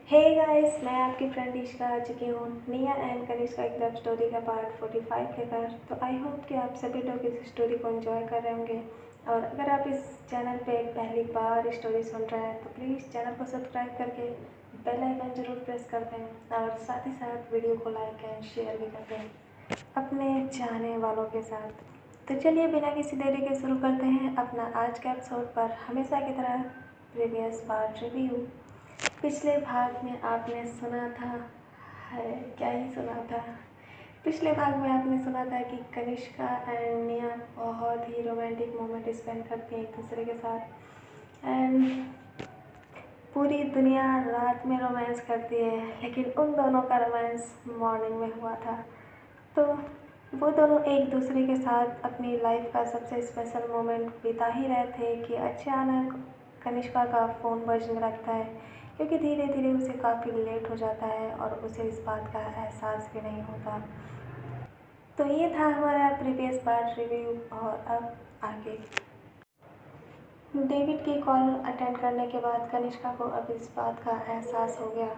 Hey guys, मैं आपकी friend Ishika आ चुकी हूँ निया एंड कनिष्का एक लव स्टोरी का पार्ट 45 लेकर। तो आई होप कि आप सभी लोग इस स्टोरी को एंजॉय कर रहे होंगे। और अगर आप इस चैनल पे पहली बार स्टोरी सुन रहे हैं तो प्लीज़ चैनल को सब्सक्राइब करके बेल आइकन जरूर प्रेस कर दें और साथ ही साथ वीडियो को लाइक एंड शेयर भी कर दें अपने चाहने वालों के साथ। तो चलिए बिना किसी देरी के शुरू करते हैं अपना आज का एपिसोड पर हमेशा की तरह प्रीवियस पार्ट रिव्यू। पिछले भाग में आपने सुना था है क्या ही सुना था। पिछले भाग में आपने सुना था कि कनिष्का एंड निया बहुत ही रोमांटिक मोमेंट स्पेंड करती हैं एक दूसरे के साथ एंड पूरी दुनिया रात में रोमांस करती है, लेकिन उन दोनों का रोमांस मॉर्निंग में हुआ था। तो वो दोनों एक दूसरे के साथ अपनी लाइफ का सबसे स्पेशल मोमेंट बिता ही रहे थे कि अचानक कनिष्का का फ़ोन बजने लगता है, क्योंकि धीरे धीरे उसे काफ़ी लेट हो जाता है और उसे इस बात का एहसास भी नहीं होता। तो ये था हमारा प्रीवियस पार्ट रिव्यू। और अब आगे डेविड की कॉल अटेंड करने के बाद कनिष्का को अब इस बात का एहसास हो गया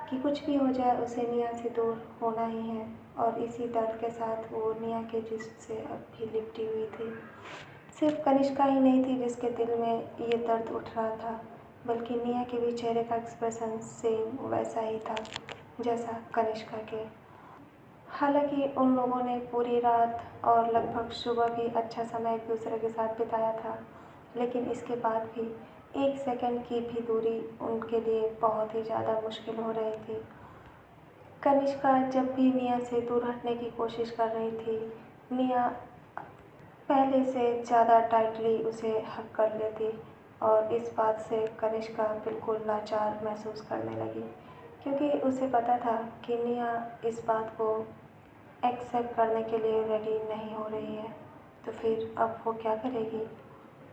कि कुछ भी हो जाए उसे निया से दूर होना ही है। और इसी दर्द के साथ वो निया के जिस्म से अब भी लिपटी हुई थी। सिर्फ कनिष्का ही नहीं थी जिसके दिल में ये दर्द उठ रहा था, बल्कि निया के भी चेहरे का एक्सप्रेशन सेम वैसा ही था जैसा कनिष्का के। हालांकि उन लोगों ने पूरी रात और लगभग सुबह भी अच्छा समय एक दूसरे के साथ बिताया था, लेकिन इसके बाद भी एक सेकंड की भी दूरी उनके लिए बहुत ही ज़्यादा मुश्किल हो रही थी। कनिष्का जब भी निया से दूर हटने की कोशिश कर रही थी, निया पहले से ज़्यादा टाइटली उसे हग कर लेती और इस बात से कनिष्का बिल्कुल लाचार महसूस करने लगी, क्योंकि उसे पता था कि निया इस बात को एक्सेप्ट करने के लिए रेडी नहीं हो रही है। तो फिर अब वो क्या करेगी?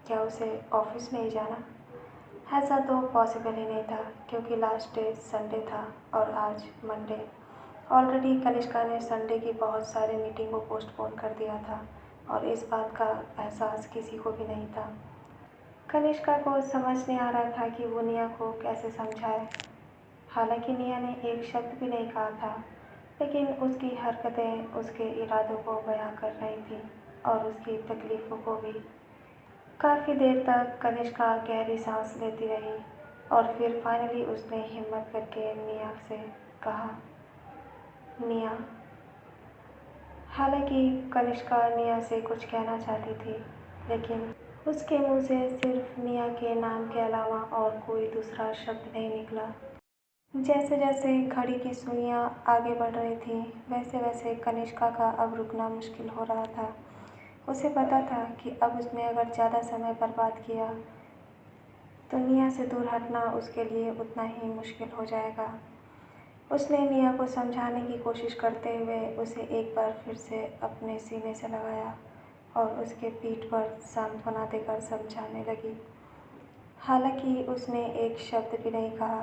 क्या उसे ऑफिस नहीं जाना? ऐसा तो पॉसिबल ही नहीं था, क्योंकि लास्ट डे संडे था और आज मंडे। ऑलरेडी कनिष्का ने संडे की बहुत सारे मीटिंग को पोस्टपोन कर दिया था और इस बात का एहसास किसी को भी नहीं था। कनिष्का को समझ नहीं आ रहा था कि वो निया को कैसे समझाए। हालांकि निया ने एक शब्द भी नहीं कहा था, लेकिन उसकी हरकतें उसके इरादों को बयां कर रही थी और उसकी तकलीफ़ों को भी। काफ़ी देर तक कनिष्का गहरी सांस लेती रही और फिर फाइनली उसने हिम्मत करके निया से कहा, निया। हालांकि कनिष्का निया से कुछ कहना चाहती थी, लेकिन उसके मुंह से सिर्फ निया के नाम के अलावा और कोई दूसरा शब्द नहीं निकला। जैसे जैसे घड़ी की सुइयां आगे बढ़ रही थीं, वैसे वैसे कनिष्का का अब रुकना मुश्किल हो रहा था। उसे पता था कि अब उसने अगर ज़्यादा समय बर्बाद किया तो निया से दूर हटना उसके लिए उतना ही मुश्किल हो जाएगा। उसने निया को समझाने की कोशिश करते हुए उसे एक बार फिर से अपने सीने से लगाया और उसके पीठ पर सांत्वना देकर समझाने लगी। हालांकि उसने एक शब्द भी नहीं कहा,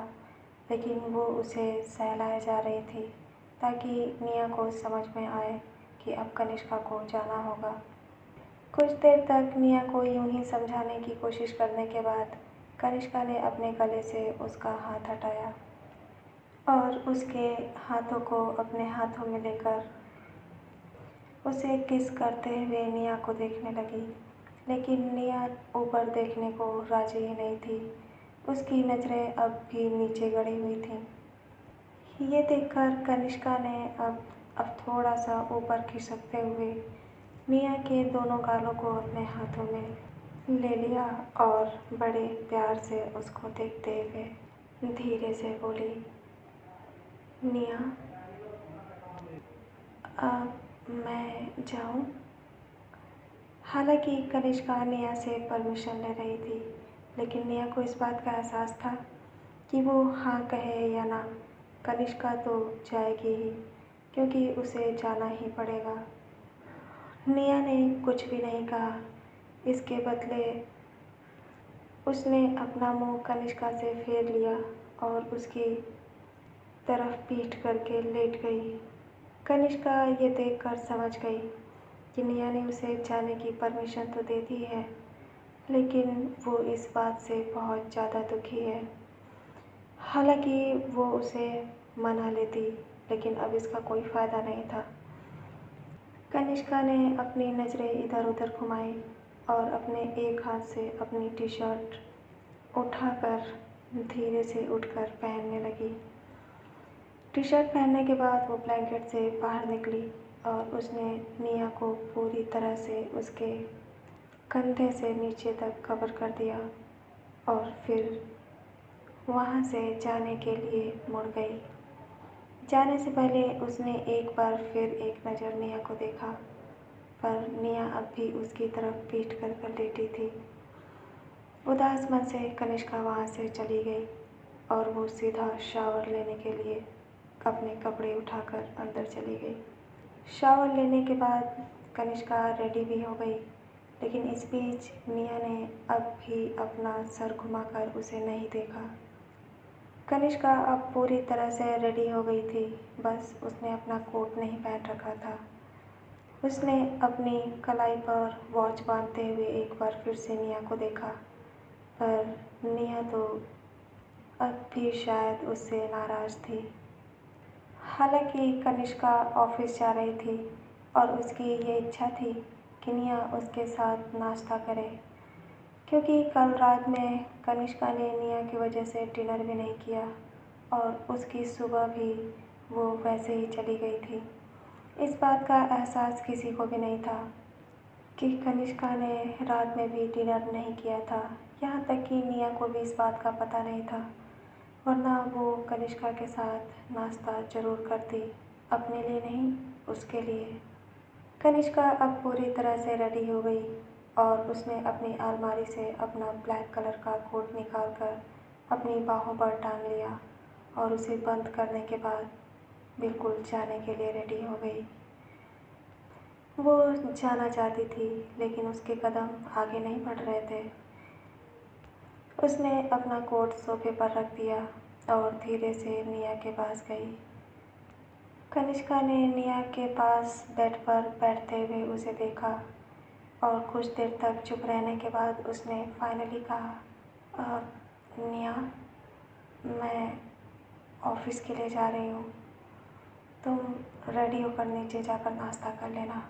लेकिन वो उसे सहलाए जा रही थी ताकि निया को समझ में आए कि अब कनिष्का को जाना होगा। कुछ देर तक निया को यूं ही समझाने की कोशिश करने के बाद कनिष्का ने अपने गले से उसका हाथ हटाया और उसके हाथों को अपने हाथों में लेकर उसे किस करते हुए निया को देखने लगी। लेकिन निया ऊपर देखने को राजी ही नहीं थी। उसकी नज़रें अब भी नीचे गड़ी हुई थीं। ये देखकर कनिष्का ने अब थोड़ा सा ऊपर खिसकते हुए निया के दोनों गालों को अपने हाथों में ले लिया और बड़े प्यार से उसको देखते हुए धीरे से बोली, निया, अब मैं जाऊं? हालांकि कनिष्का निया से परमिशन ले रही थी, लेकिन निया को इस बात का एहसास था कि वो हाँ कहे या ना, कनिष्का तो जाएगी ही, क्योंकि उसे जाना ही पड़ेगा। निया ने कुछ भी नहीं कहा। इसके बदले उसने अपना मुंह कनिष्का से फेर लिया और उसकी तरफ पीठ करके लेट गई। कनिष्का ये देखकर समझ गई कि निया ने उसे जाने की परमिशन तो दे दी है, लेकिन वो इस बात से बहुत ज़्यादा दुखी है। हालांकि वो उसे मना लेती, लेकिन अब इसका कोई फ़ायदा नहीं था। कनिष्का ने अपनी नज़रें इधर-उधर घुमाई और अपने एक हाथ से अपनी टी-शर्ट उठाकर धीरे से उठकर पहनने लगी। टी-शर्ट पहनने के बाद वो ब्लैंकेट से बाहर निकली और उसने निया को पूरी तरह से उसके कंधे से नीचे तक कवर कर दिया और फिर वहाँ से जाने के लिए मुड़ गई। जाने से पहले उसने एक बार फिर एक नज़र निया को देखा, पर निया अब भी उसकी तरफ पीठ कर लेटी थी। उदास मन से कनिष्का वहाँ से चली गई और वो सीधा शावर लेने के लिए अपने कपड़े उठाकर अंदर चली गई। शावर लेने के बाद कनिष्का रेडी भी हो गई, लेकिन इस बीच निया ने अब भी अपना सर घुमाकर उसे नहीं देखा। कनिष्का अब पूरी तरह से रेडी हो गई थी, बस उसने अपना कोट नहीं पहन रखा था। उसने अपनी कलाई पर वॉच बांधते हुए एक बार फिर से निया को देखा, पर निया तो अब भी शायद उससे नाराज़ थी। हालांकि कनिष्का ऑफिस जा रही थी और उसकी ये इच्छा थी कि निया उसके साथ नाश्ता करे, क्योंकि कल रात में कनिष्का ने निया की वजह से डिनर भी नहीं किया और उसकी सुबह भी वो वैसे ही चली गई थी। इस बात का एहसास किसी को भी नहीं था कि कनिष्का ने रात में भी डिनर नहीं किया था। यहाँ तक कि निया को भी इस बात का पता नहीं था, वरना वो कनिष्का के साथ नाश्ता ज़रूर करती, अपने लिए नहीं, उसके लिए। कनिष्का अब पूरी तरह से रेडी हो गई और उसने अपनी अलमारी से अपना ब्लैक कलर का कोट निकाल कर अपनी बाहों पर टांग लिया और उसे बंद करने के बाद बिल्कुल जाने के लिए रेडी हो गई। वो जाना चाहती थी, लेकिन उसके कदम आगे नहीं बढ़ रहे थे। उसने अपना कोट सोफे पर रख दिया और धीरे से निया के पास गई। कनिष्का ने निया के पास बेड पर बैठते हुए उसे देखा और कुछ देर तक चुप रहने के बाद उसने फाइनली कहा, निया, मैं ऑफिस के लिए जा रही हूँ। तुम रेडी होकर नीचे जाकर नाश्ता कर लेना,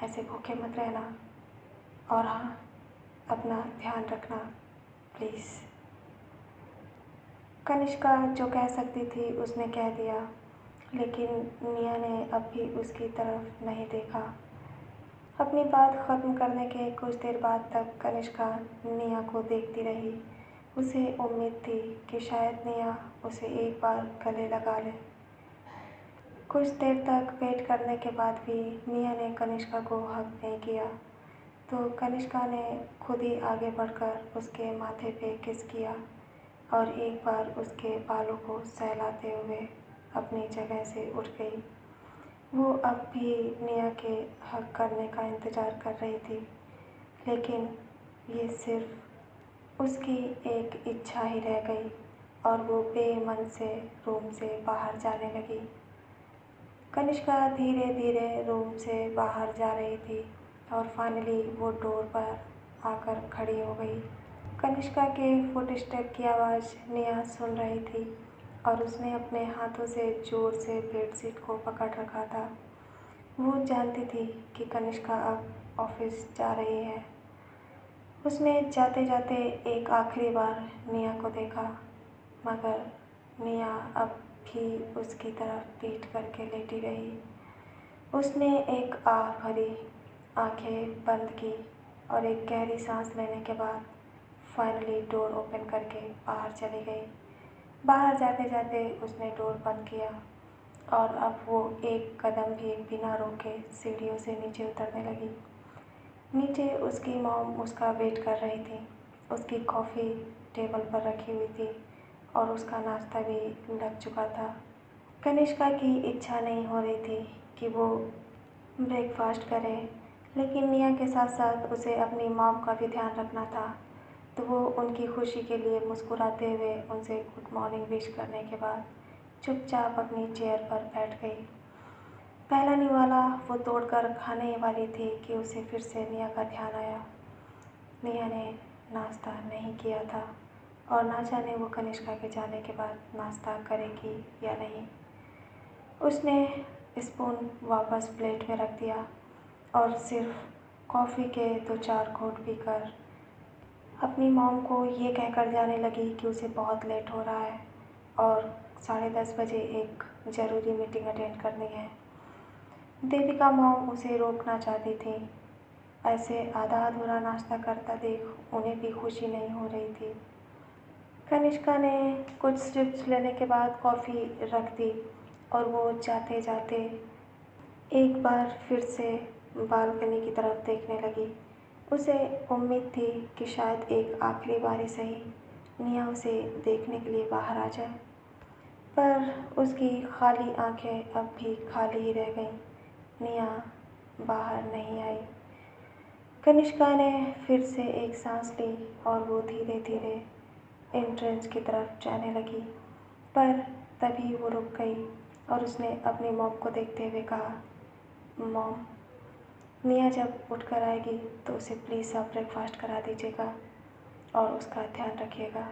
ऐसे भूखे मत रहना, और हाँ, अपना ध्यान रखना प्लीज़। कनिष्का जो कह सकती थी उसने कह दिया, लेकिन निया ने अब भी उसकी तरफ नहीं देखा। अपनी बात ख़त्म करने के कुछ देर बाद तक कनिष्का निया को देखती रही। उसे उम्मीद थी कि शायद निया उसे एक बार गले लगा ले। कुछ देर तक वेट करने के बाद भी निया ने कनिष्का को हग नहीं किया, तो कनिष्का ने खुद ही आगे बढ़कर उसके माथे पे किस किया और एक बार उसके बालों को सहलाते हुए अपनी जगह से उठ गई। वो अब भी निया के हक करने का इंतज़ार कर रही थी, लेकिन ये सिर्फ उसकी एक इच्छा ही रह गई और वो बेमन से रूम से बाहर जाने लगी। कनिष्का धीरे धीरे रूम से बाहर जा रही थी और फाइनली वो डोर पर आकर खड़ी हो गई। कनिष्का के फुटस्टेप की आवाज़ निया सुन रही थी और उसने अपने हाथों से ज़ोर से बेडशीट को पकड़ रखा था। वो जानती थी कि कनिष्का अब ऑफिस जा रही है। उसने जाते जाते एक आखिरी बार निया को देखा, मगर निया अब भी उसकी तरफ पीठ करके लेटी रही। उसने एक आह भरी आंखें बंद की और एक गहरी सांस लेने के बाद फाइनली डोर ओपन करके बाहर चली गई। बाहर जाते जाते उसने डोर बंद किया और अब वो एक कदम भी बिना रोके सीढ़ियों से नीचे उतरने लगी। नीचे उसकी मॉम उसका वेट कर रही थी। उसकी कॉफ़ी टेबल पर रखी हुई थी और उसका नाश्ता भी लग चुका था। कनिष्का की इच्छा नहीं हो रही थी कि वो ब्रेकफास्ट करे, लेकिन निया के साथ साथ उसे अपनी मॉम का भी ध्यान रखना था, तो वो उनकी खुशी के लिए मुस्कुराते हुए उनसे गुड मॉर्निंग विश करने के बाद चुपचाप अपनी चेयर पर बैठ गई। पहला निवाला वो तोड़कर खाने ही वाली थी कि उसे फिर से निया का ध्यान आया। निया ने नाश्ता नहीं किया था और ना जाने वो कनिष्का के जाने के बाद नाश्ता करेगी या नहीं। उसने स्पून वापस प्लेट में रख दिया और सिर्फ कॉफ़ी के 2-4 घूंट पीकर अपनी मॉम को ये कहकर जाने लगी कि उसे बहुत लेट हो रहा है और 10:30 बजे एक ज़रूरी मीटिंग अटेंड करनी है। देविका मॉम उसे रोकना चाहती थी। ऐसे आधा अधूरा नाश्ता करता देख उन्हें भी खुशी नहीं हो रही थी। कनिष्का ने कुछ स्ट्रिप्स लेने के बाद कॉफ़ी रख दी और वो जाते जाते एक बार फिर से बालकनी की तरफ देखने लगी। उसे उम्मीद थी कि शायद एक आखिरी बारी सही निया उसे देखने के लिए बाहर आ जाए, पर उसकी खाली आंखें अब भी खाली ही रह गईं। निया बाहर नहीं आई। कनिष्का ने फिर से एक सांस ली और वो धीरे धीरे एंट्रेंस की तरफ जाने लगी, पर तभी वो रुक गई और उसने अपनी मॉम को देखते हुए कहा, मॉम, निया जब उठकर आएगी तो उसे प्लीज़ आप ब्रेकफास्ट करा दीजिएगा और उसका ध्यान रखिएगा।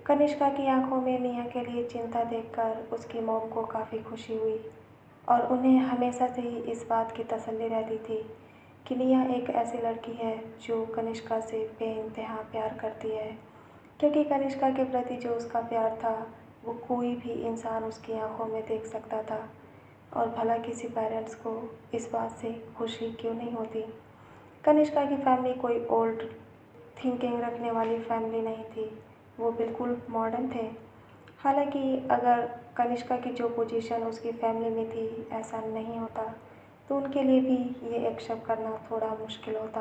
कनिष्का की आंखों में निया के लिए चिंता देखकर उसकी मॉम को काफ़ी खुशी हुई और उन्हें हमेशा से ही इस बात की तसल्ली रहती थी कि निया एक ऐसी लड़की है जो कनिष्का से बेइंतहा प्यार करती है, क्योंकि कनिष्का के प्रति जो उसका प्यार था वो कोई भी इंसान उसकी आंखों में देख सकता था। और भला किसी पेरेंट्स को इस बात से खुशी क्यों नहीं होती। कनिष्का की फैमिली कोई ओल्ड थिंकिंग रखने वाली फैमिली नहीं थी, वो बिल्कुल मॉडर्न थे। हालांकि अगर कनिष्का की जो पोजीशन उसकी फैमिली में थी ऐसा नहीं होता तो उनके लिए भी ये एक्सेप्ट करना थोड़ा मुश्किल होता,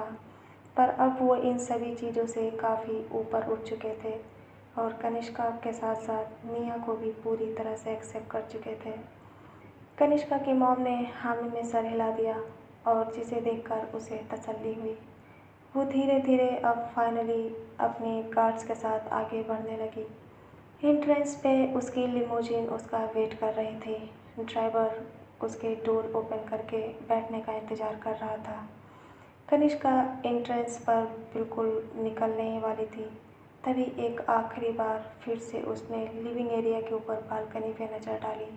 पर अब वो इन सभी चीज़ों से काफ़ी ऊपर उठ चुके थे और कनिष्का के साथ साथ निया को भी पूरी तरह से एक्सेप्ट कर चुके थे। कनिष्का की मॉम ने हामी में सर हिला दिया और जिसे देखकर उसे तसल्ली हुई। वो धीरे धीरे अब फाइनली अपने गार्ड्स के साथ आगे बढ़ने लगी। एंट्रेंस पे उसकी लिमोजिन उसका वेट कर रही थी। ड्राइवर उसके डोर ओपन करके बैठने का इंतज़ार कर रहा था। कनिष्का एंट्रेंस पर बिल्कुल निकलने ही वाली थी, तभी एक आखिरी बार फिर से उसने लिविंग एरिया के ऊपर बालकनी पे नज़र डाली।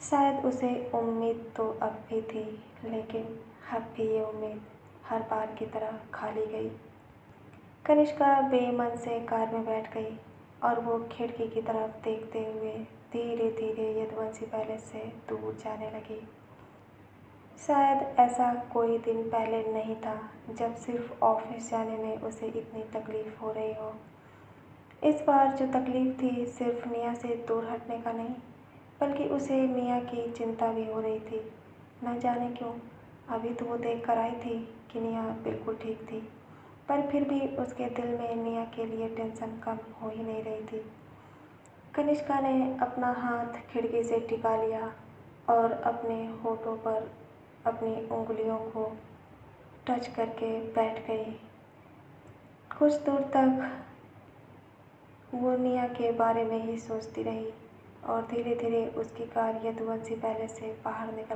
शायद उसे उम्मीद तो अब भी थी, लेकिन अब भी ये उम्मीद हर बार की तरह खाली गई। कनिष्का बेमन से कार में बैठ गई और वो खिड़की की तरफ देखते हुए धीरे धीरे यदुवंशी पैलेस से दूर जाने लगी। शायद ऐसा कोई दिन पहले नहीं था जब सिर्फ ऑफिस जाने में उसे इतनी तकलीफ़ हो रही हो। इस बार जो तकलीफ़ थी सिर्फ निया से दूर हटने का नहीं, बल्कि उसे निया की चिंता भी हो रही थी। न जाने क्यों, अभी तो वो देख कर आई थी कि निया बिल्कुल ठीक थी, पर फिर भी उसके दिल में निया के लिए टेंशन कम हो ही नहीं रही थी। कनिष्का ने अपना हाथ खिड़की से टिका लिया और अपने होठों पर अपनी उंगलियों को टच करके बैठ गई। कुछ दूर तक वो निया के बारे में ही सोचती रही और धीरे धीरे उसकी कार यदुवंशी पैलेस से बाहर निकल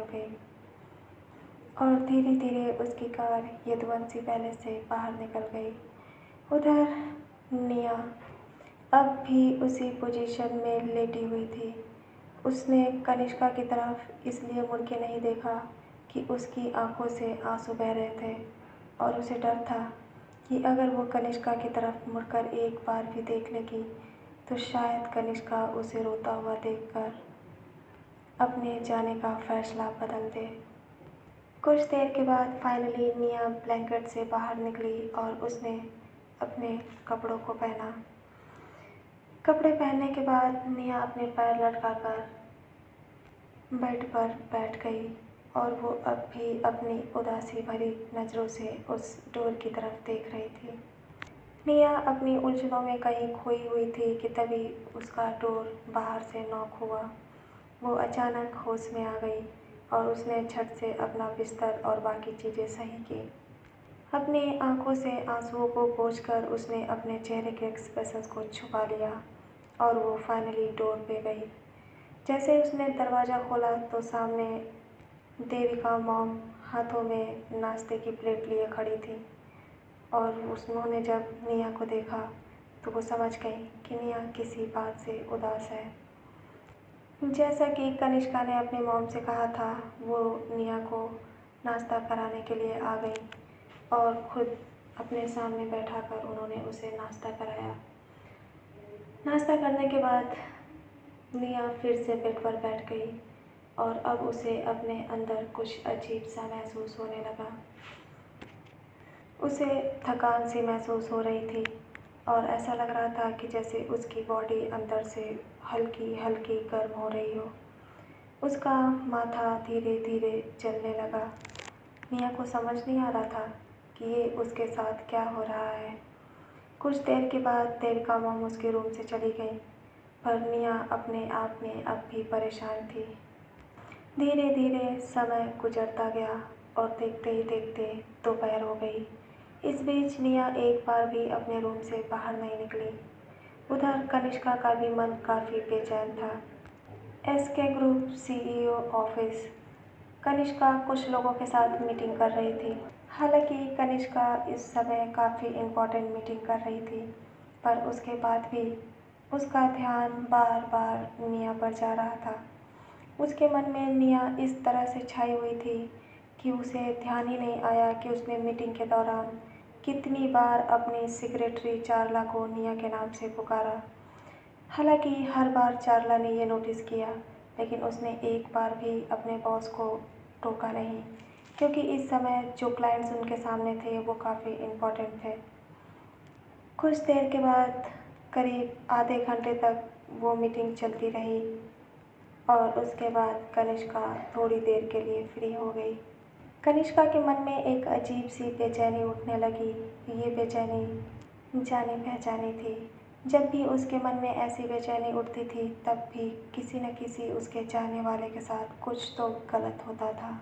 गई उधर निया अब भी उसी पोजीशन में लेटी हुई थी। उसने कनिष्का की तरफ इसलिए मुड़ के नहीं देखा कि उसकी आंखों से आंसू बह रहे थे और उसे डर था कि अगर वो कनिष्का की तरफ मुड़कर एक बार भी देख लेगी तो शायद कनिष्का उसे रोता हुआ देखकर अपने जाने का फैसला बदल दे। कुछ देर के बाद फाइनली निया ब्लैंकेट से बाहर निकली और उसने अपने कपड़ों को पहना। कपड़े पहनने के बाद निया अपने पैर लटकाकर बेड पर बैठ गई और वो अब भी अपनी उदासी भरी नज़रों से उस डोर की तरफ देख रही थी। निया अपनी उलझनों में कहीं खोई हुई थी कि तभी उसका डोर बाहर से नॉक हुआ। वो अचानक होश में आ गई और उसने झट से अपना बिस्तर और बाकी चीज़ें सही की। अपनी आंखों से आंसुओं को पोंछकर उसने अपने चेहरे के एक्सप्रेशंस को छुपा लिया और वो फाइनली डोर पे गई। जैसे ही उसने दरवाज़ा खोला तो सामने देविका मॉम हाथों में नाश्ते की प्लेट लिए खड़ी थी और उन्होंने जब निया को देखा तो वो समझ गई कि निया किसी बात से उदास है। जैसा कि कनिष्का ने अपनी मॉम से कहा था, वो निया को नाश्ता कराने के लिए आ गई और खुद अपने सामने बैठाकर उन्होंने उसे नाश्ता कराया। नाश्ता करने के बाद निया फिर से बेड पर बैठ गई और अब उसे अपने अंदर कुछ अजीब सा महसूस होने लगा। उसे थकान सी महसूस हो रही थी और ऐसा लग रहा था कि जैसे उसकी बॉडी अंदर से हल्की हल्की गर्म हो रही हो। उसका माथा धीरे धीरे जलने लगा। निया को समझ नहीं आ रहा था कि ये उसके साथ क्या हो रहा है। कुछ देर के बाद देविका मॉम उसके रूम से चली गई, पर निया अपने आप में अब भी परेशान थी। धीरे धीरे समय गुजरता गया और देखते ही देखते दोपहर हो गई। इस बीच निया एक बार भी अपने रूम से बाहर नहीं निकली। उधर कनिष्का का भी मन काफ़ी बेचैन था। SK group CEO office. Kanishka कुछ लोगों के साथ मीटिंग कर रही थी। हालांकि कनिष्का इस समय काफ़ी इम्पोर्टेंट मीटिंग कर रही थी, पर उसके बाद भी उसका ध्यान बार बार निया पर जा रहा था। उसके मन में निया इस तरह से छाई हुई थी कि उसे ध्यान ही नहीं आया कि उसने मीटिंग के दौरान कितनी बार अपनी सेक्रेटरी चारला को निया के नाम से पुकारा। हालांकि हर बार चारला ने ये नोटिस किया, लेकिन उसने एक बार भी अपने बॉस को टोका नहीं, क्योंकि इस समय जो क्लाइंट्स उनके सामने थे वो काफ़ी इम्पोर्टेंट थे। कुछ देर के बाद करीब आधे घंटे तक वो मीटिंग चलती रही और उसके बाद कनिष्का थोड़ी देर के लिए फ्री हो गई। कनिष्का के मन में एक अजीब सी बेचैनी उठने लगी। ये बेचैनी जानी पहचानी थी। जब भी उसके मन में ऐसी बेचैनी उठती थी, तब भी किसी न किसी उसके चाहने वाले के साथ कुछ तो गलत होता था।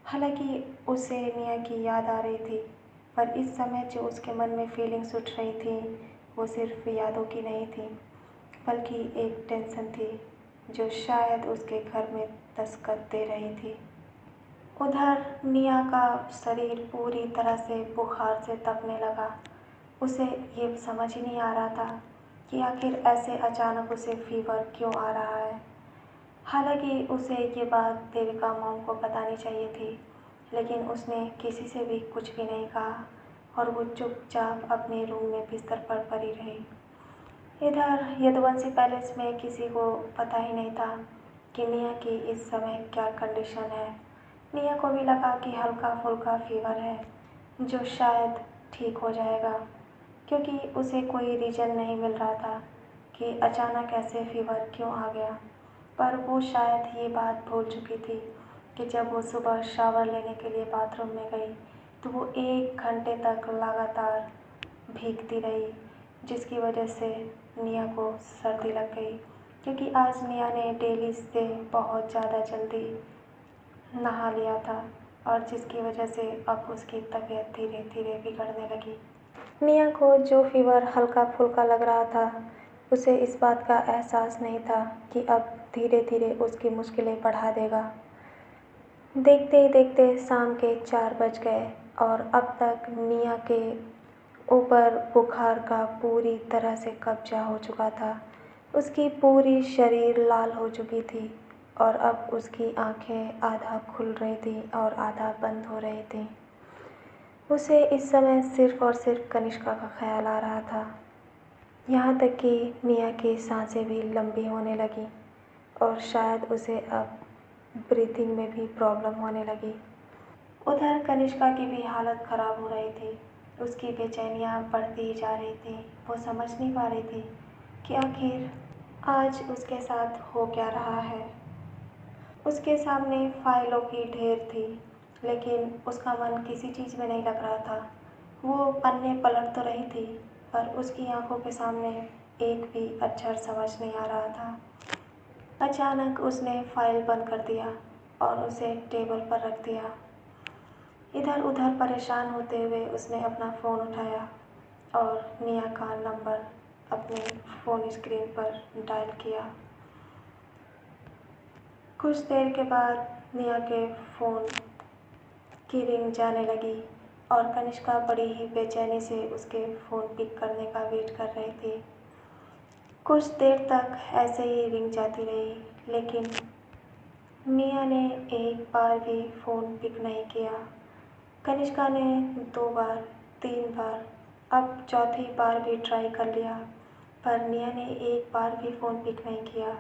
हालांकि उसे निया की याद आ रही थी, पर इस समय जो उसके मन में फीलिंग्स उठ रही थी वो सिर्फ यादों की नहीं थी, बल्कि एक टेंशन थी जो शायद उसके घर में दस्तक दे रही थी। उधर निया का शरीर पूरी तरह से बुखार से तपने लगा। उसे ये समझ ही नहीं आ रहा था कि आखिर ऐसे अचानक उसे फीवर क्यों आ रहा है। हालांकि उसे ये बात देविका मॉम को बतानी चाहिए थी, लेकिन उसने किसी से भी कुछ भी नहीं कहा और वो चुपचाप अपने रूम में बिस्तर पर पड़ी रही। इधर यदुवंशी पैलेस में किसी को पता ही नहीं था कि निया की इस समय क्या कंडीशन है। निया को भी लगा कि हल्का फुल्का फीवर है, जो शायद ठीक हो जाएगा, क्योंकि उसे कोई रीज़न नहीं मिल रहा था कि अचानक ऐसे फीवर क्यों आ गया। पर वो शायद ये बात भूल चुकी थी कि जब वो सुबह शावर लेने के लिए बाथरूम में गई तो वो 1 घंटे तक लगातार भीगती रही, जिसकी वजह से निया को सर्दी लग गई, क्योंकि आज निया ने डेली से बहुत ज़्यादा जल्दी नहा लिया था और जिसकी वजह से अब उसकी तबीयत धीरे धीरे बिगड़ने लगी। निया को जो फीवर हल्का फुल्का लग रहा था, उसे इस बात का एहसास नहीं था कि अब धीरे धीरे उसकी मुश्किलें बढ़ा देगा। देखते ही देखते शाम के 4 बज गए और अब तक निया के ऊपर बुखार का पूरी तरह से कब्जा हो चुका था। उसकी पूरी शरीर लाल हो चुकी थी और अब उसकी आंखें आधा खुल रही थी और आधा बंद हो रही थी। उसे इस समय सिर्फ और सिर्फ कनिष्का का ख्याल आ रहा था। यहाँ तक कि निया की सांसें भी लंबी होने लगी और शायद उसे अब ब्रीथिंग में भी प्रॉब्लम होने लगी। उधर कनिष्का की भी हालत ख़राब हो रही थी। उसकी बेचैनियाँ बढ़ती ही जा रही थी। वो समझ नहीं पा रही थी कि आखिर आज उसके साथ हो क्या रहा है। उसके सामने फाइलों की ढेर थी, लेकिन उसका मन किसी चीज़ में नहीं लग रहा था। वो पन्ने पलट तो रही थी, पर उसकी आंखों के सामने एक भी अक्षर समझ नहीं आ रहा था। अचानक उसने फाइल बंद कर दिया और उसे टेबल पर रख दिया। इधर उधर परेशान होते हुए उसने अपना फ़ोन उठाया और निया का नंबर अपने फ़ोन स्क्रीन पर डायल किया। कुछ देर के बाद निया के फ़ोन की रिंग जाने लगी और कनिष्का बड़ी ही बेचैनी से उसके फ़ोन पिक करने का वेट कर रही थी। कुछ देर तक ऐसे ही रिंग जाती रही, लेकिन निया ने एक बार भी फ़ोन पिक नहीं किया। कनिष्का ने 2 बार, 3 बार, अब चौथी बार भी ट्राई कर लिया, पर निया ने एक बार भी फ़ोन पिक नहीं किया।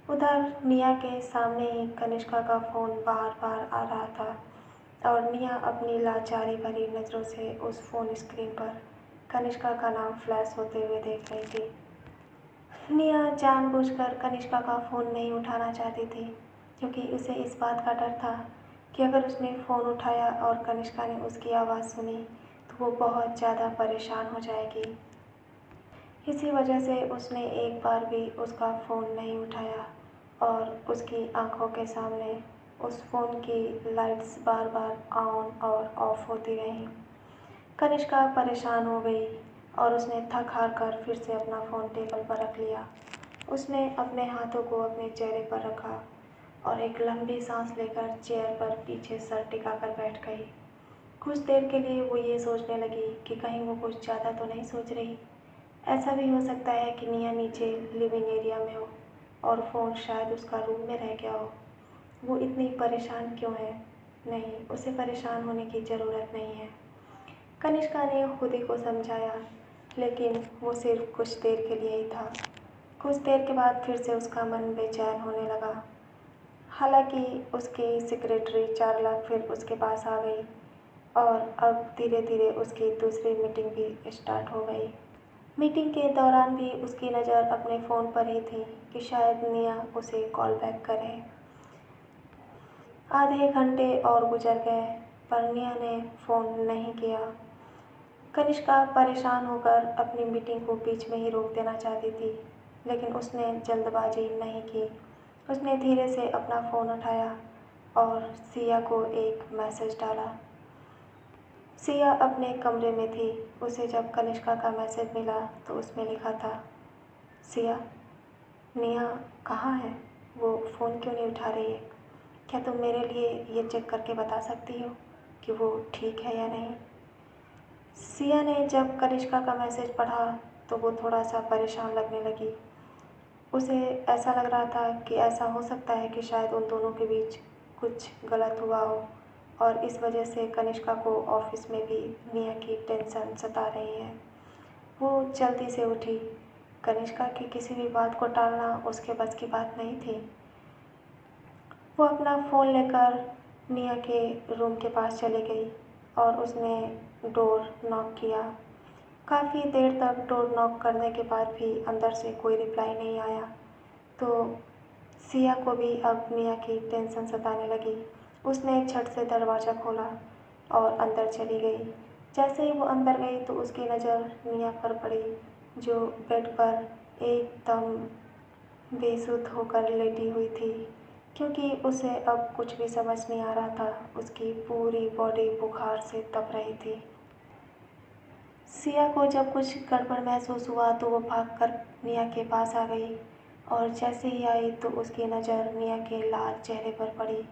उधर निया के सामने ही कनिष्का का फ़ोन बार-बार आ रहा था और निया अपनी लाचारी भरी नज़रों से उस फ़ोन स्क्रीन पर कनिष्का का नाम फ्लैश होते हुए देख रही थी। निया जानबूझकर कनिष्का का फ़ोन नहीं उठाना चाहती थी, क्योंकि उसे इस बात का डर था कि अगर उसने फ़ोन उठाया और कनिष्का ने उसकी आवाज़ सुनी तो वो बहुत ज़्यादा परेशान हो जाएगी। इसी वजह से उसने एक बार भी उसका फ़ोन नहीं उठाया और उसकी आंखों के सामने उस फ़ोन की लाइट्स बार-बार ऑन और ऑफ होती रहीं। कनिष्का परेशान हो गई और उसने थक हार कर फिर से अपना फ़ोन टेबल पर रख लिया। उसने अपने हाथों को अपने चेहरे पर रखा और एक लंबी सांस लेकर चेयर पर पीछे सर टिकाकर बैठ गई। कुछ देर के लिए वो ये सोचने लगी कि कहीं वो कुछ ज़्यादा तो नहीं सोच रही। ऐसा भी हो सकता है कि निया नीचे लिविंग एरिया में हो और फ़ोन शायद उसका रूम में रह गया हो। वो इतनी परेशान क्यों है? नहीं, उसे परेशान होने की ज़रूरत नहीं है। कनिष्का ने खुद ही को समझाया, लेकिन वो सिर्फ कुछ देर के लिए ही था। कुछ देर के बाद फिर से उसका मन बेचैन होने लगा। हालांकि उसकी सेक्रेटरी चार्ला फिर उसके पास आ गई और अब धीरे-धीरे उसकी दूसरी मीटिंग भी स्टार्ट हो गई। मीटिंग के दौरान भी उसकी नज़र अपने फ़ोन पर ही थी कि शायद निया उसे कॉल बैक करे। आधे घंटे और गुजर गए, पर निया ने फ़ोन नहीं किया। कनिष्का परेशान होकर अपनी मीटिंग को बीच में ही रोक देना चाहती थी, लेकिन उसने जल्दबाजी नहीं की। उसने धीरे से अपना फ़ोन उठाया और सिया को एक मैसेज डाला। सिया अपने कमरे में थी। उसे जब कनिष्का का मैसेज मिला तो उसमें लिखा था, सिया, निया कहाँ है? वो फ़ोन क्यों नहीं उठा रही है? क्या तुम मेरे लिए ये चेक करके बता सकती हो कि वो ठीक है या नहीं? सिया ने जब कनिष्का का मैसेज पढ़ा तो वो थोड़ा सा परेशान लगने लगी। उसे ऐसा लग रहा था कि ऐसा हो सकता है कि शायद उन दोनों के बीच कुछ गलत हुआ हो और इस वजह से कनिष्का को ऑफिस में भी निया की टेंशन सता रही है। वो जल्दी से उठी। कनिष्का की किसी भी बात को टालना उसके बस की बात नहीं थी। वो अपना फ़ोन लेकर निया के रूम के पास चली गई और उसने डोर नॉक किया। काफ़ी देर तक डोर नॉक करने के बाद भी अंदर से कोई रिप्लाई नहीं आया, तो सिया को भी अब निया की टेंशन सताने लगी। उसने झट से दरवाज़ा खोला और अंदर चली गई। जैसे ही वो अंदर गई तो उसकी नज़र निया पर पड़ी, जो बेड पर एकदम बेसुध होकर लेटी हुई थी, क्योंकि उसे अब कुछ भी समझ नहीं आ रहा था। उसकी पूरी बॉडी बुखार से तप रही थी। सिया को जब कुछ गड़बड़ महसूस हुआ तो वो भागकर निया के पास आ गई और जैसे ही आई तो उसकी नज़र निया के लाल चेहरे पर पड़ी।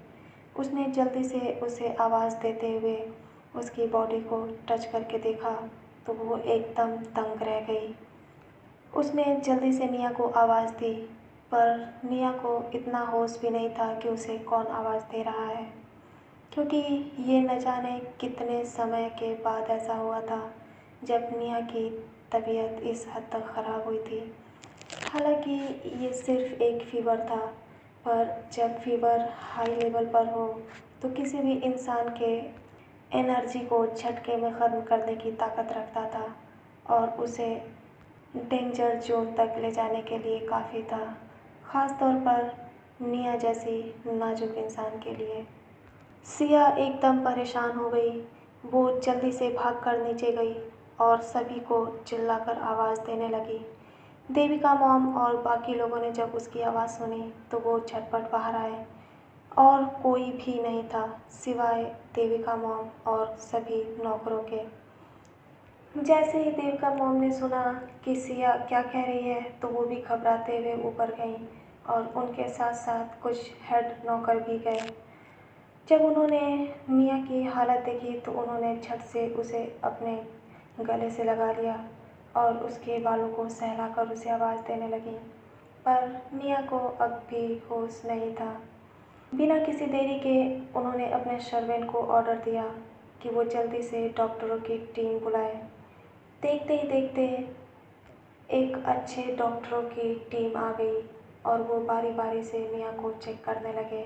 उसने जल्दी से उसे आवाज़ देते हुए उसकी बॉडी को टच करके देखा तो वो एकदम दंग रह गई। उसने जल्दी से निया को आवाज़ दी, पर निया को इतना होश भी नहीं था कि उसे कौन आवाज़ दे रहा है, क्योंकि ये न जाने कितने समय के बाद ऐसा हुआ था जब निया की तबीयत इस हद तक ख़राब हुई थी। हालांकि ये सिर्फ़ एक फ़ीवर था, पर जब फ़ीवर हाई लेवल पर हो तो किसी भी इंसान के एनर्जी को झटके में ख़त्म करने की ताकत रखता था और उसे डेंजर जोन तक ले जाने के लिए काफ़ी था, ख़ास तौर पर निया जैसी नाजुक इंसान के लिए। सिया एकदम परेशान हो गई। वो जल्दी से भागकर नीचे गई और सभी को चिल्लाकर आवाज़ देने लगी। देविका मॉम और बाकी लोगों ने जब उसकी आवाज़ सुनी तो वो झटपट बाहर आए और कोई भी नहीं था सिवाय देविका मॉम और सभी नौकरों के। जैसे ही देविका मॉम ने सुना कि सिया क्या कह रही है तो वो भी घबराते हुए ऊपर गईं और उनके साथ साथ कुछ हेड नौकर भी गए। जब उन्होंने निया की हालत देखी तो उन्होंने झट से उसे अपने गले से लगा लिया और उसके बालों को सहलाकर उसे आवाज़ देने लगी, पर निया को अब भी होश नहीं था। बिना किसी देरी के उन्होंने अपने सर्वेंट को ऑर्डर दिया कि वो जल्दी से डॉक्टरों की टीम बुलाए। देखते ही देखते एक अच्छे डॉक्टरों की टीम आ गई और वो बारी बारी से निया को चेक करने लगे।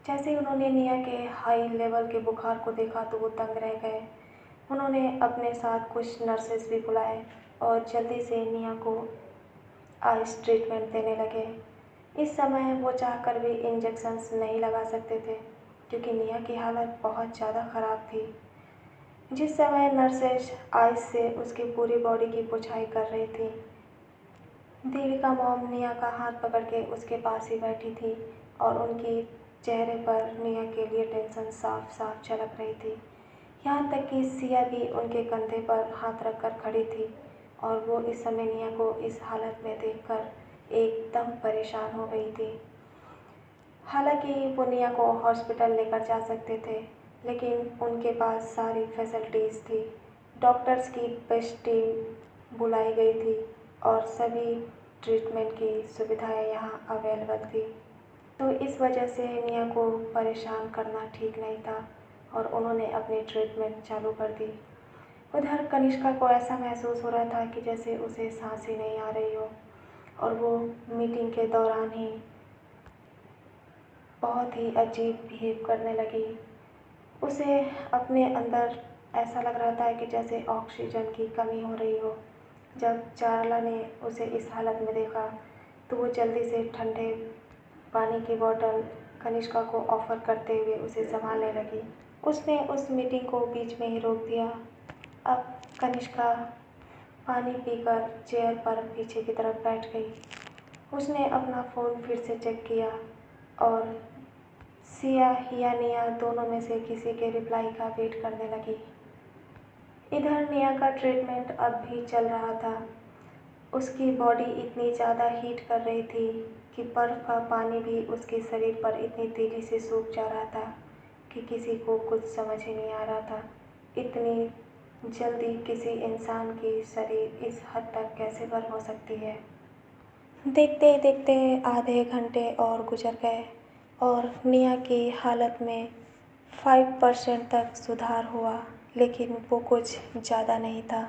जैसे ही उन्होंने निया के हाई लेवल के बुखार को देखा तो वो दंग रह गए। उन्होंने अपने साथ कुछ नर्सेस भी बुलाए और जल्दी से निया को आइस ट्रीटमेंट देने लगे। इस समय वो चाहकर भी इंजेक्शंस नहीं लगा सकते थे क्योंकि निया की हालत बहुत ज़्यादा ख़राब थी। जिस समय नर्सेस आइस से उसकी पूरी बॉडी की पुछाई कर रही थी, दीपिका मॉम निया का हाथ पकड़ के उसके पास ही बैठी थी और उनकी चेहरे पर निया के लिए टेंशन साफ साफ झलक रही थी। यहाँ तक कि सिया भी उनके कंधे पर हाथ रखकर खड़ी थी और वो इस समय निया को इस हालत में देखकर एकदम परेशान हो गई थी। हालांकि वो निया को हॉस्पिटल लेकर जा सकते थे, लेकिन उनके पास सारी फैसिलिटीज़ थी। डॉक्टर्स की बेस्ट टीम बुलाई गई थी और सभी ट्रीटमेंट की सुविधाएं यहाँ अवेलेबल थी। तो इस वजह से निया को परेशान करना ठीक नहीं था और उन्होंने अपनी ट्रीटमेंट चालू कर दी। उधर कनिष्का को ऐसा महसूस हो रहा था कि जैसे उसे सांस ही नहीं आ रही हो और वो मीटिंग के दौरान ही बहुत ही अजीब बिहेव करने लगी। उसे अपने अंदर ऐसा लग रहा था कि जैसे ऑक्सीजन की कमी हो रही हो। जब चारला ने उसे इस हालत में देखा तो वो जल्दी से ठंडे पानी की बोतल कनिष्का को ऑफ़र करते हुए उसे संभालने लगी। उसने उस मीटिंग को बीच में ही रोक दिया। अब कनिष्का पानी पीकर चेयर पर पीछे की तरफ बैठ गई। उसने अपना फ़ोन फिर से चेक किया और सिया या निया दोनों में से किसी के रिप्लाई का वेट करने लगी। इधर निया का ट्रीटमेंट अब भी चल रहा था। उसकी बॉडी इतनी ज़्यादा हीट कर रही थी कि बर्फ़ का पानी भी उसके शरीर पर इतनी तेज़ी से सूख जा रहा था कि किसी को कुछ समझ ही नहीं आ रहा था। इतनी जल्दी किसी इंसान की शरीर इस हद तक कैसे गर्म हो सकती है। देखते ही देखते आधे घंटे और गुजर गए और निया की हालत में 5% तक सुधार हुआ, लेकिन वो कुछ ज़्यादा नहीं था।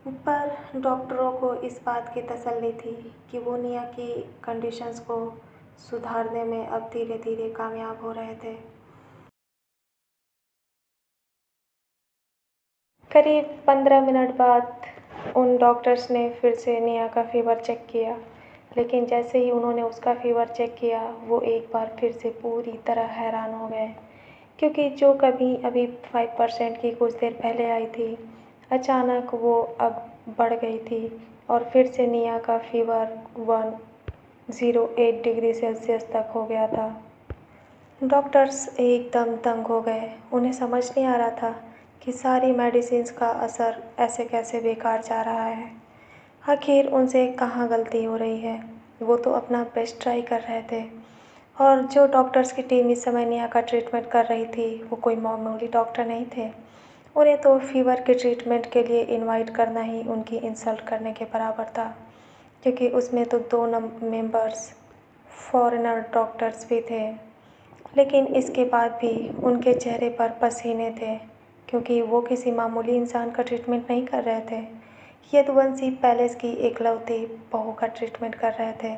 पर डॉक्टरों को इस बात की तसल्ली थी कि वो निया की कंडीशंस को सुधारने में अब धीरे धीरे कामयाब हो रहे थे। करीब 15 मिनट बाद उन डॉक्टर्स ने फिर से निया का फ़ीवर चेक किया, लेकिन जैसे ही उन्होंने उसका फ़ीवर चेक किया वो एक बार फिर से पूरी तरह हैरान हो गए, क्योंकि जो कभी अभी 5% की कुछ देर पहले आई थी, अचानक वो अब बढ़ गई थी और फिर से निया का फ़ीवर 108 डिग्री सेल्सियस तक हो गया था। डॉक्टर्स एकदम दंग हो गए। उन्हें समझ नहीं आ रहा था कि सारी मेडिसिन्स का असर ऐसे कैसे बेकार जा रहा है। आखिर उनसे कहाँ गलती हो रही है। वो तो अपना बेस्ट ट्राई कर रहे थे और जो डॉक्टर्स की टीम इस समय निया का ट्रीटमेंट कर रही थी वो कोई मामूली डॉक्टर नहीं थे। उन्हें तो फ़ीवर के ट्रीटमेंट के लिए इनवाइट करना ही उनकी इंसल्ट करने के बराबर था, क्योंकि उसमें तो 2 मेंबर्स फॉरेनर डॉक्टर्स भी थे। लेकिन इसके बाद भी उनके चेहरे पर पसीने थे, क्योंकि वो किसी मामूली इंसान का ट्रीटमेंट नहीं कर रहे थे। यदुवंशी पैलेस की एकलौती बहू का ट्रीटमेंट कर रहे थे।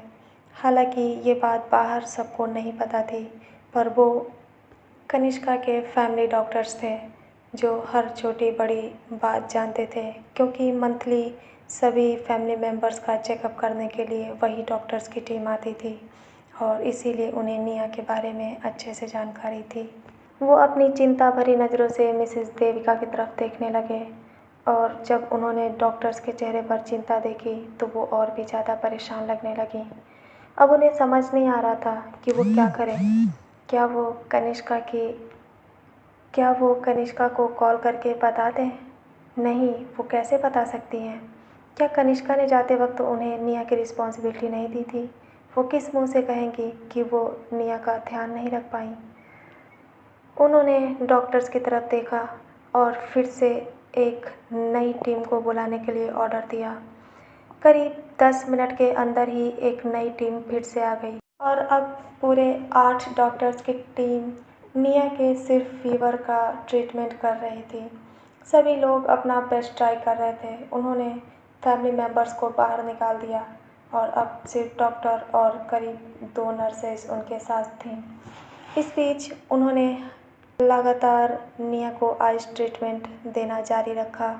हालांकि ये बात बाहर सबको नहीं पता थी, पर वो कनिष्का के फैमिली डॉक्टर्स थे जो हर छोटी बड़ी बात जानते थे, क्योंकि मंथली सभी फैमिली मेम्बर्स का चेकअप करने के लिए वही डॉक्टर्स की टीम आती थी और इसीलिए उन्हें निया के बारे में अच्छे से जानकारी थी। वो अपनी चिंता भरी नज़रों से मिसेस देविका की तरफ देखने लगे और जब उन्होंने डॉक्टर्स के चेहरे पर चिंता देखी तो वो और भी ज़्यादा परेशान लगने लगी। अब उन्हें समझ नहीं आ रहा था कि वो क्या करें। क्या वो कनिष्का को कॉल करके बता दें? नहीं, वो कैसे बता सकती हैं? क्या कनिष्का ने जाते वक्त उन्हें निया की रिस्पॉन्सिबिलिटी नहीं दी थी? वो किस मुंह से कहेंगी कि वो निया का ध्यान नहीं रख पाईं? उन्होंने डॉक्टर्स की तरफ देखा और फिर से एक नई टीम को बुलाने के लिए ऑर्डर दिया। करीब 10 मिनट के अंदर ही एक नई टीम फिर से आ गई और अब पूरे 8 डॉक्टर्स की टीम निया के सिर्फ फीवर का ट्रीटमेंट कर रही थी। सभी लोग अपना बेस्ट ट्राई कर रहे थे। उन्होंने फैमिली मेम्बर्स को बाहर निकाल दिया और अब सिर्फ डॉक्टर और करीब 2 नर्सेज उनके साथ थीं। इस बीच उन्होंने लगातार निया को आइस ट्रीटमेंट देना जारी रखा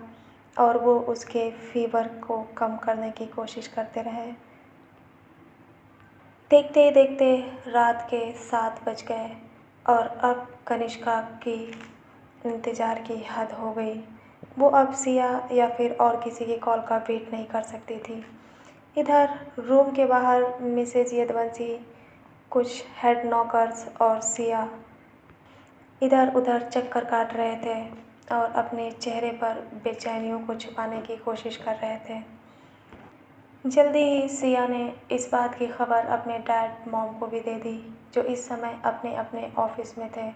और वो उसके फीवर को कम करने की कोशिश करते रहे। देखते ही देखते रात के 7 बज गए और अब कनिष्का की इंतज़ार की हद हो गई। वो अब सिया या फिर और किसी की कॉल का वेट नहीं कर सकती थी। इधर रूम के बाहर मिसेज यदुवंशी, कुछ हेड नॉकर्स और सिया इधर उधर चक्कर काट रहे थे और अपने चेहरे पर बेचैनियों को छुपाने की कोशिश कर रहे थे। जल्दी ही सिया ने इस बात की खबर अपने डैड मॉम को भी दे दी, जो इस समय अपने अपने ऑफिस में थे।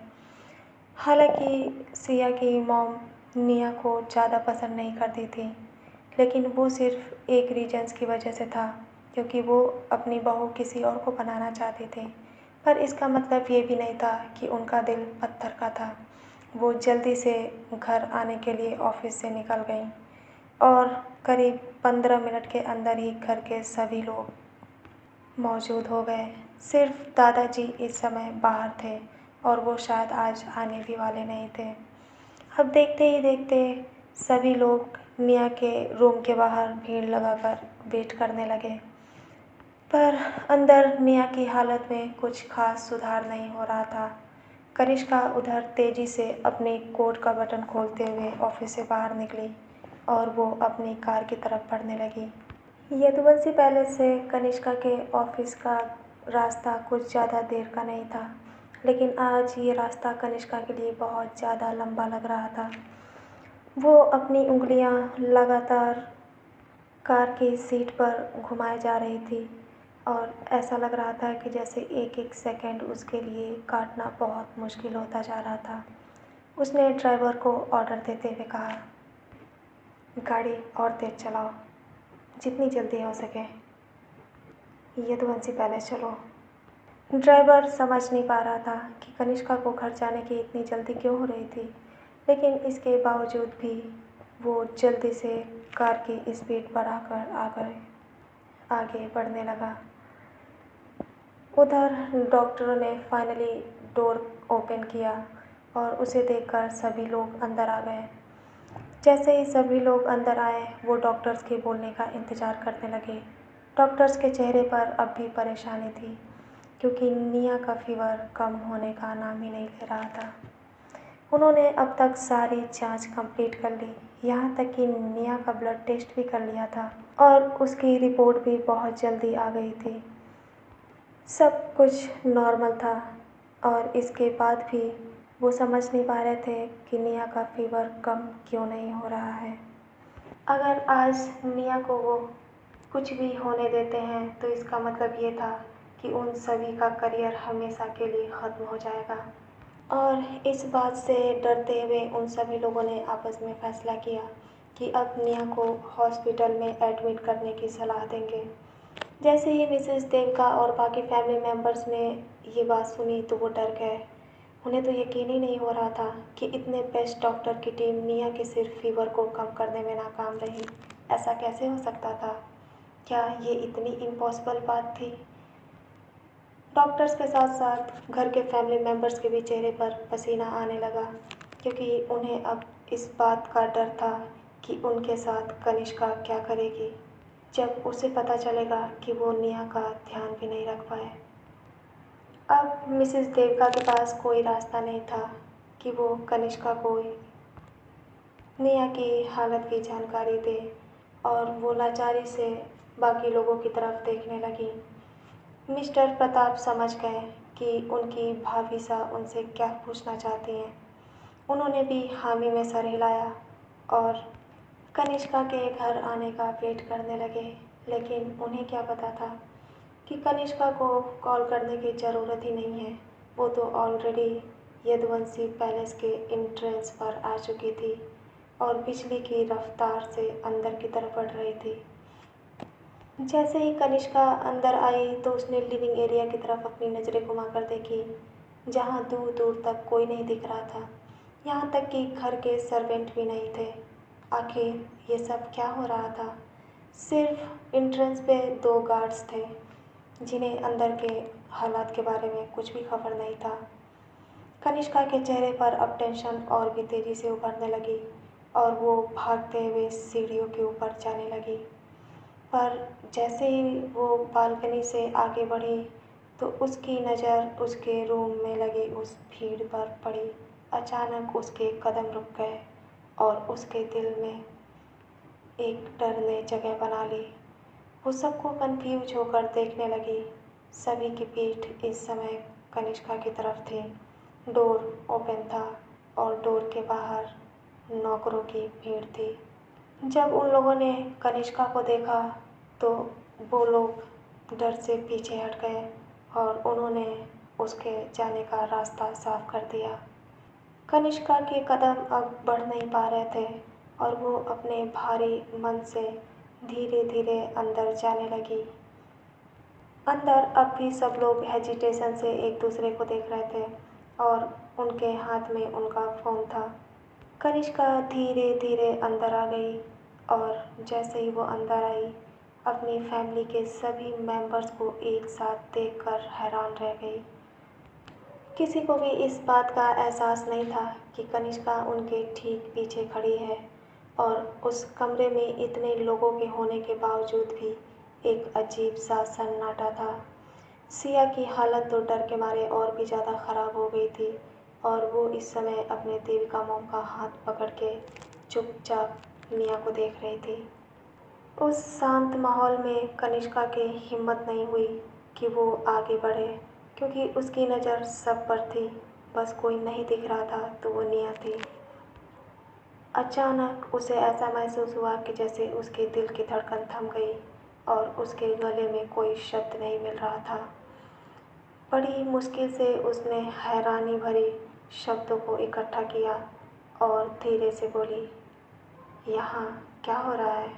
हालांकि सिया की मॉम निया को ज़्यादा पसंद नहीं करती थी, लेकिन वो सिर्फ एक रीजन्स की वजह से था, क्योंकि वो अपनी बहू किसी और को बनाना चाहती थी। पर इसका मतलब ये भी नहीं था कि उनका दिल पत्थर का था। वो जल्दी से घर आने के लिए ऑफिस से निकल गईं और करीब 15 मिनट के अंदर ही घर के सभी लोग मौजूद हो गए। सिर्फ दादाजी इस समय बाहर थे और वो शायद आज आने भी वाले नहीं थे। अब देखते ही देखते सभी लोग निया के रूम के बाहर भीड़ लगाकर वेट करने लगे, पर अंदर निया की हालत में कुछ खास सुधार नहीं हो रहा था। कनिष्का उधर तेजी से अपने कोट का बटन खोलते हुए ऑफिस से बाहर निकली और वो अपनी कार की तरफ बढ़ने लगी। यदुवंशी पैलेस से कनिष्का के ऑफिस का रास्ता कुछ ज़्यादा देर का नहीं था, लेकिन आज ये रास्ता कनिष्का के लिए बहुत ज़्यादा लंबा लग रहा था। वो अपनी उंगलियां लगातार कार की सीट पर घुमाए जा रही थी और ऐसा लग रहा था कि जैसे एक एक सेकंड उसके लिए काटना बहुत मुश्किल होता जा रहा था। उसने ड्राइवर को ऑर्डर देते हुए कहा, गाड़ी और तेज चलाओ, जितनी जल्दी हो सके। यदुवंशी पैलेस चलो। ड्राइवर समझ नहीं पा रहा था कि कनिष्का को घर जाने की इतनी जल्दी क्यों हो रही थी, लेकिन इसके बावजूद भी वो जल्दी से कार की स्पीड बढ़ाकर आगे बढ़ने लगा। उधर डॉक्टरों ने फाइनली डोर ओपन किया और उसे देखकर सभी लोग अंदर आ गए। जैसे ही सभी लोग अंदर आए, वो डॉक्टर्स के बोलने का इंतज़ार करने लगे। डॉक्टर्स के चेहरे पर अब भी परेशानी थी, क्योंकि निया का फीवर कम होने का नाम ही नहीं ले रहा था। उन्होंने अब तक सारी जांच कंप्लीट कर ली, यहाँ तक कि निया का ब्लड टेस्ट भी कर लिया था और उसकी रिपोर्ट भी बहुत जल्दी आ गई थी। सब कुछ नॉर्मल था और इसके बाद भी वो समझ नहीं पा रहे थे कि निया का फीवर कम क्यों नहीं हो रहा है। अगर आज निया को वो कुछ भी होने देते हैं तो इसका मतलब ये था कि उन सभी का करियर हमेशा के लिए ख़त्म हो जाएगा। और इस बात से डरते हुए उन सभी लोगों ने आपस में फ़ैसला किया कि अब निया को हॉस्पिटल में एडमिट करने की सलाह देंगे। जैसे ही मिसेस देवका और बाकी फैमिली मेम्बर्स ने ये बात सुनी तो वो डर गए। उन्हें तो यकीन ही नहीं हो रहा था कि इतने बेस्ट डॉक्टर की टीम निया के सिर्फ फीवर को कम करने में नाकाम रही। ऐसा कैसे हो सकता था? क्या ये इतनी इम्पॉसिबल बात थी? डॉक्टर्स के साथ साथ घर के फैमिली मेम्बर्स के भी चेहरे पर पसीना आने लगा, क्योंकि उन्हें अब इस बात का डर था कि उनके साथ कनिष्का क्या करेगी जब उसे पता चलेगा कि वो निया का ध्यान भी नहीं रख पाए। अब मिसेस देवका के पास कोई रास्ता नहीं था कि वो कनिष्का को निया की हालत की जानकारी दे, और वो लाचारी से बाकी लोगों की तरफ देखने लगी। मिस्टर प्रताप समझ गए कि उनकी भाभी सा उनसे क्या पूछना चाहती हैं। उन्होंने भी हामी में सर हिलाया और कनिष्का के घर आने का वेट करने लगे, लेकिन उन्हें क्या पता था कि कनिष्का को कॉल करने की ज़रूरत ही नहीं है। वो तो ऑलरेडी यदुवंशी पैलेस के एंट्रेंस पर आ चुकी थी और बिजली की रफ्तार से अंदर की तरफ बढ़ रही थी। जैसे ही कनिष्का अंदर आई तो उसने लिविंग एरिया की तरफ अपनी नज़रें घुमाकर देखी, जहाँ दूर दूर तक कोई नहीं दिख रहा था। यहाँ तक कि घर के सर्वेंट भी नहीं थे। आखिर ये सब क्या हो रहा था? सिर्फ एंट्रेंस पे 2 गार्ड्स थे, जिन्हें अंदर के हालात के बारे में कुछ भी खबर नहीं था। कनिष्का के चेहरे पर अब टेंशन और भी तेज़ी से उभरने लगी और वो भागते हुए सीढ़ियों के ऊपर जाने लगी। पर जैसे ही वो बालकनी से आगे बढ़ी तो उसकी नज़र उसके रूम में लगी उस भीड़ पर पड़ी। अचानक उसके कदम रुक गए और उसके दिल में एक डर ने जगह बना ली। वो सबको कंफ्यूज होकर देखने लगी। सभी की पीठ इस समय कनिष्का की तरफ थी। डोर ओपन था और डोर के बाहर नौकरों की भीड़ थी। जब उन लोगों ने कनिष्का को देखा तो वो लोग डर से पीछे हट गए और उन्होंने उसके जाने का रास्ता साफ कर दिया। कनिष्का के कदम अब बढ़ नहीं पा रहे थे और वो अपने भारी मन से धीरे धीरे अंदर जाने लगी। अंदर अब भी सब लोग हेजिटेशन से एक दूसरे को देख रहे थे और उनके हाथ में उनका फ़ोन था। कनिष्का धीरे धीरे अंदर आ गई और जैसे ही वो अंदर आई अपनी फैमिली के सभी मेंबर्स को एक साथ देखकर हैरान रह गई। किसी को भी इस बात का एहसास नहीं था कि कनिष्का उनके ठीक पीछे खड़ी है और उस कमरे में इतने लोगों के होने के बावजूद भी एक अजीब सा सन्नाटा था। सिया की हालत तो डर के मारे और भी ज़्यादा ख़राब हो गई थी और वो इस समय अपने देविका मॉम का हाथ पकड़ के चुपचाप निया को देख रही थी। उस शांत माहौल में कनिष्का की हिम्मत नहीं हुई कि वो आगे बढ़े, क्योंकि उसकी नज़र सब पर थी। बस कोई नहीं दिख रहा था तो वो निया थी। अचानक उसे ऐसा महसूस हुआ कि जैसे उसके दिल की धड़कन थम गई और उसके गले में कोई शब्द नहीं मिल रहा था। बड़ी मुश्किल से उसने हैरानी भरी शब्दों को इकट्ठा किया और धीरे से बोली, यहाँ क्या हो रहा है?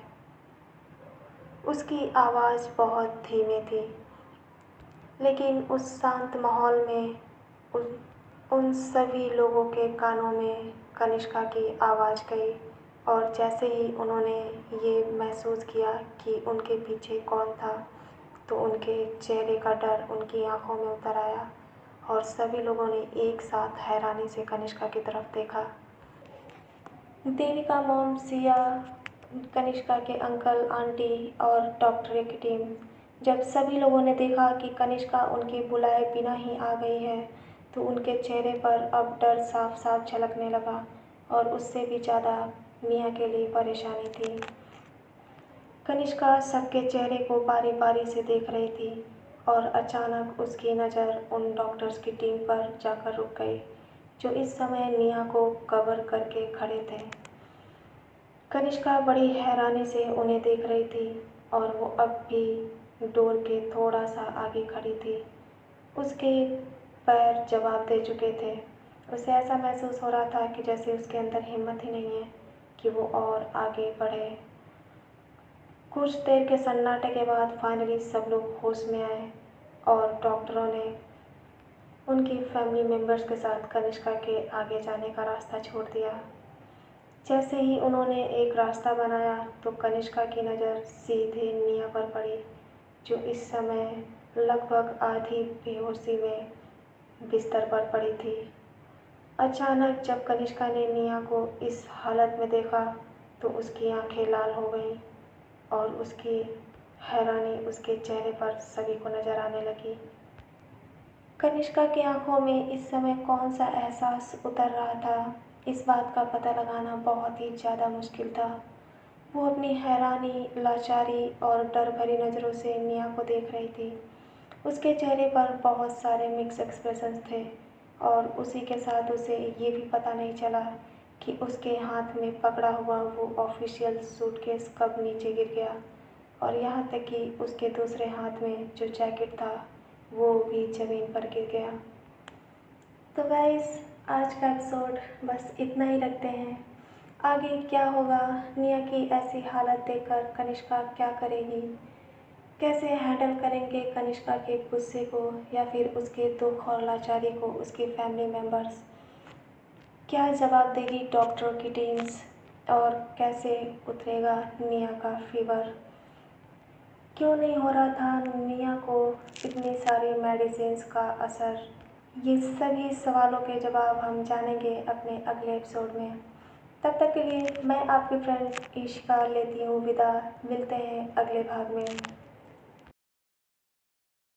उसकी आवाज़ बहुत धीमी थी, लेकिन उस शांत माहौल में उन उन सभी लोगों के कानों में कनिष्का की आवाज़ गई और जैसे ही उन्होंने ये महसूस किया कि उनके पीछे कौन था तो उनके चेहरे का डर उनकी आंखों में उतर आया और सभी लोगों ने एक साथ हैरानी से कनिष्का की तरफ देखा। देविका मॉम, सिया, कनिष्का के अंकल आंटी और डॉक्टर की टीम, जब सभी लोगों ने देखा कि कनिष्का उनके बुलाए बिना ही आ गई है तो उनके चेहरे पर अब डर साफ साफ झलकने लगा और उससे भी ज़्यादा मिया के लिए परेशानी थी। कनिष्का सबके चेहरे को बारी बारी से देख रही थी और अचानक उसकी नज़र उन डॉक्टर्स की टीम पर जाकर रुक गई, जो इस समय निया को कवर करके खड़े थे। कनिष्का बड़ी हैरानी से उन्हें देख रही थी और वो अब भी डोर के थोड़ा सा आगे खड़ी थी। उसके पैर जवाब दे चुके थे। उसे ऐसा महसूस हो रहा था कि जैसे उसके अंदर हिम्मत ही नहीं है कि वो और आगे बढ़े। कुछ देर के सन्नाटे के बाद फाइनली सब लोग होश में आए और डॉक्टरों ने उनकी फैमिली मेम्बर्स के साथ कनिष्का के आगे जाने का रास्ता छोड़ दिया। जैसे ही उन्होंने एक रास्ता बनाया तो कनिष्का की नज़र सीधे निया पर पड़ी, जो इस समय लगभग आधी बेहोशी में बिस्तर पर पड़ी थी। अचानक जब कनिष्का ने निया को इस हालत में देखा तो उसकी आंखें लाल हो गईं और उसकी हैरानी उसके चेहरे पर सभी को नज़र आने लगी। कनिष्का की आंखों में इस समय कौन सा एहसास उतर रहा था, इस बात का पता लगाना बहुत ही ज़्यादा मुश्किल था। वो अपनी हैरानी, लाचारी और डर भरी नज़रों से निया को देख रही थी। उसके चेहरे पर बहुत सारे मिक्स एक्सप्रेशंस थे और उसी के साथ उसे ये भी पता नहीं चला कि उसके हाथ में पकड़ा हुआ वो ऑफिशियल सूटकेस कब नीचे गिर गया और यहाँ तक कि उसके दूसरे हाथ में जो जैकेट था वो भी ज़मीन पर गिर गया। तो गाइस, आज का एपिसोड बस इतना ही रखते हैं। आगे क्या होगा, निया की ऐसी हालत देखकर कनिष्का क्या करेगी, कैसे हैंडल करेंगे कनिष्का के गुस्से को या फिर उसके दुख और लाचारी को उसकी फैमिली मेम्बर्स, क्या जवाब देगी डॉक्टरों की टीम्स, और कैसे उतरेगा निया का फीवर, क्यों नहीं हो रहा था निया को इतनी सारी मेडिसिन्स का असर। ये सभी सवालों के जवाब हम जानेंगे अपने अगले एपिसोड में। तब तक के लिए मैं आपकी फ्रेंड ईशिका लेती हूँ विदा। मिलते हैं अगले भाग में।